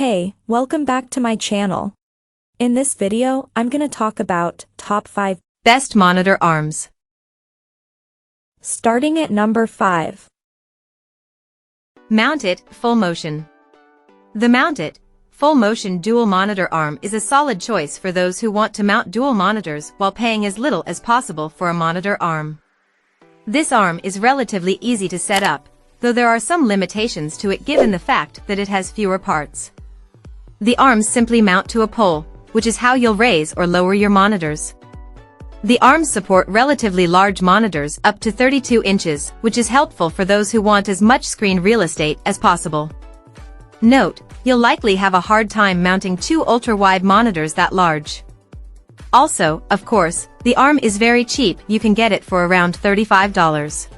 Hey, welcome back to my channel. In this video, I'm gonna talk about top 5 best monitor arms. Starting at number 5. Mount It Full Motion. The Mount It Full Motion Dual Monitor Arm is a solid choice for those who want to mount dual monitors while paying as little as possible for a monitor arm. This arm is relatively easy to set up, though there are some limitations to it given the fact that it has fewer parts. The arms simply mount to a pole, which is how you'll raise or lower your monitors. The arms support relatively large monitors up to 32 inches, which is helpful for those who want as much screen real estate as possible. Note, you'll likely have a hard time mounting two ultra-wide monitors that large. Also, of course, the arm is very cheap. You can get it for around $35.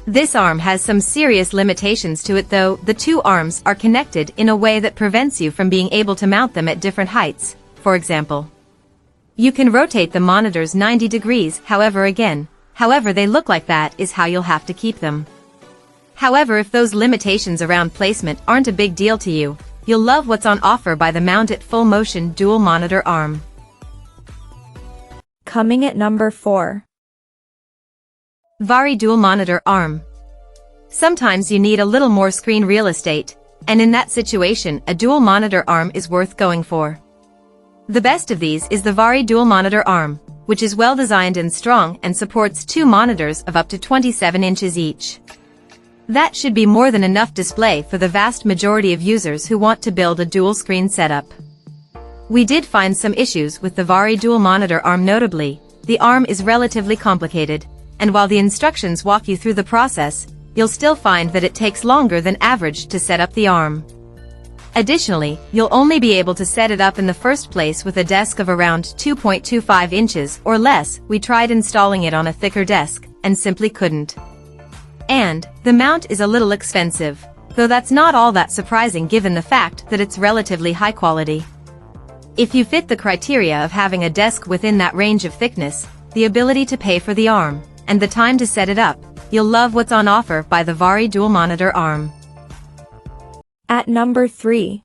This arm has some serious limitations to it though. The two arms are connected in a way that prevents you from being able to mount them at different heights. For example, you can rotate the monitors 90 degrees, however they look like that is how you'll have to keep them. However, if those limitations around placement aren't a big deal to you, you'll love what's on offer by the Mount It Full Motion Dual Monitor Arm. Coming at number 4. Vari Dual Monitor Arm. Sometimes you need a little more screen real estate, and in that situation, a dual monitor arm is worth going for. The best of these is the Vari Dual Monitor Arm, which is well designed and strong and supports two monitors of up to 27 inches each. That should be more than enough display for the vast majority of users who want to build a dual screen setup. We did find some issues with the Vari Dual Monitor Arm. Notably, the arm is relatively complicated, and while the instructions walk you through the process, you'll still find that it takes longer than average to set up the arm. Additionally, you'll only be able to set it up in the first place with a desk of around 2.25 inches or less. We tried installing it on a thicker desk, and simply couldn't. And, the mount is a little expensive, though that's not all that surprising given the fact that it's relatively high quality. If you fit the criteria of having a desk within that range of thickness, the ability to pay for the arm, and the time to set it up, you'll love what's on offer by the Vari Dual Monitor Arm. At number 3.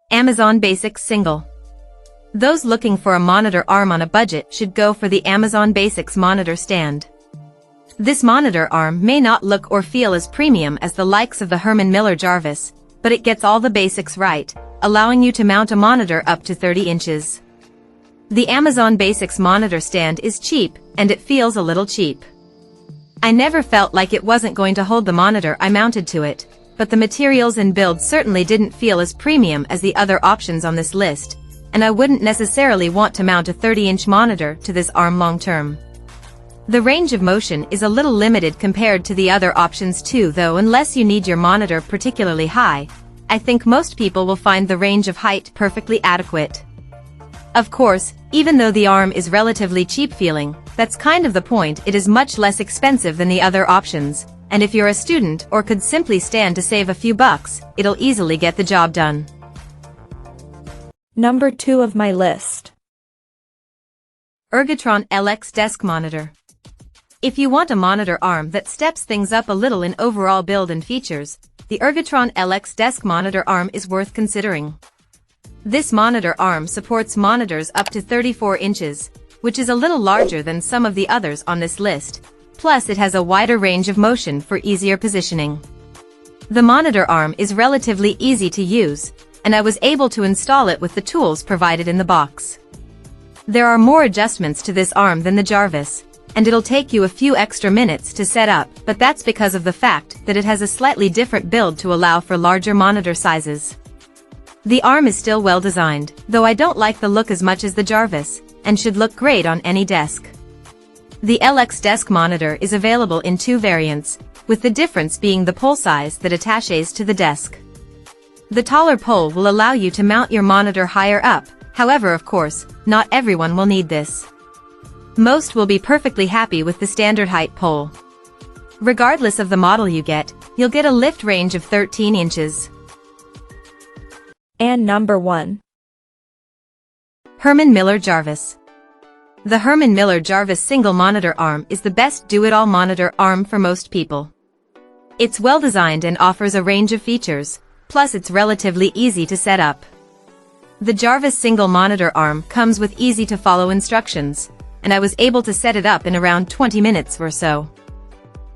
Amazon Basics Single. Those looking for a monitor arm on a budget should go for the Amazon Basics Monitor Stand. This monitor arm may not look or feel as premium as the likes of the Herman Jarvis, but it gets all the basics right, allowing you to mount a monitor up to 30 inches. The Amazon Basics Monitor Stand is cheap, and it feels a little cheap. I never felt like it wasn't going to hold the monitor I mounted to it, but the materials and build certainly didn't feel as premium as the other options on this list, and I wouldn't necessarily want to mount a 30-inch monitor to this arm long-term. The range of motion is a little limited compared to the other options too, though unless you need your monitor particularly high, I think most people will find the range of height perfectly adequate. Of course, even though the arm is relatively cheap feeling, that's kind of the point. It is much less expensive than the other options, and if you're a student or could simply stand to save a few bucks, it'll easily get the job done. Number 2 of my list. Ergotron LX Desk Monitor. If you want a monitor arm that steps things up a little in overall build and features, the Ergotron LX Desk Monitor Arm is worth considering. This monitor arm supports monitors up to 34 inches, which is a little larger than some of the others on this list, plus it has a wider range of motion for easier positioning. The monitor arm is relatively easy to use, and I was able to install it with the tools provided in the box. There are more adjustments to this arm than the Jarvis, and it'll take you a few extra minutes to set up, but that's because of the fact that it has a slightly different build to allow for larger monitor sizes. The arm is still well designed, though I don't like the look as much as the Jarvis, and should look great on any desk. The LX Desk Monitor is available in two variants, with the difference being the pole size that attaches to the desk. The taller pole will allow you to mount your monitor higher up, however, of course, not everyone will need this. Most will be perfectly happy with the standard height pole. Regardless of the model you get, you'll get a lift range of 13 inches. And number 1. Herman Jarvis. The Herman Jarvis Single Monitor Arm is the best do-it-all monitor arm for most people. It's well designed and offers a range of features, plus it's relatively easy to set up. The Jarvis single monitor arm comes with easy-to-follow instructions, and I was able to set it up in around 20 minutes or so.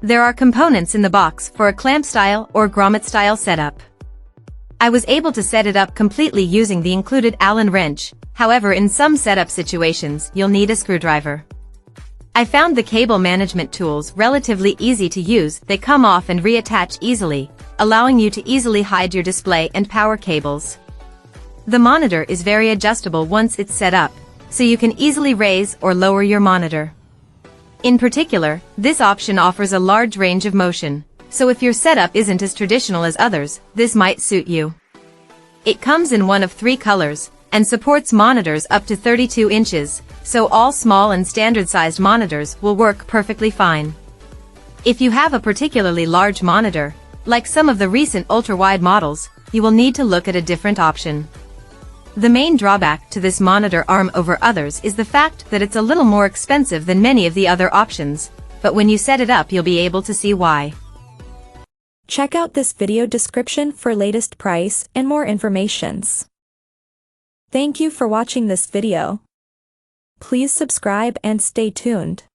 There are components in the box for a clamp-style or grommet-style setup. I was able to set it up completely using the included Allen wrench, however in some setup situations you'll need a screwdriver. I found the cable management tools relatively easy to use. They come off and reattach easily, allowing you to easily hide your display and power cables. The monitor is very adjustable once it's set up, so you can easily raise or lower your monitor. In particular, this option offers a large range of motion, so if your setup isn't as traditional as others, this might suit you. It comes in one of 3 colors, and supports monitors up to 32 inches, so all small and standard-sized monitors will work perfectly fine. If you have a particularly large monitor, like some of the recent ultra-wide models, you will need to look at a different option. The main drawback to this monitor arm over others is the fact that it's a little more expensive than many of the other options, but when you set it up you'll be able to see why. Check out this video description for latest price and more informations. Thank you for watching this video. Please subscribe and stay tuned.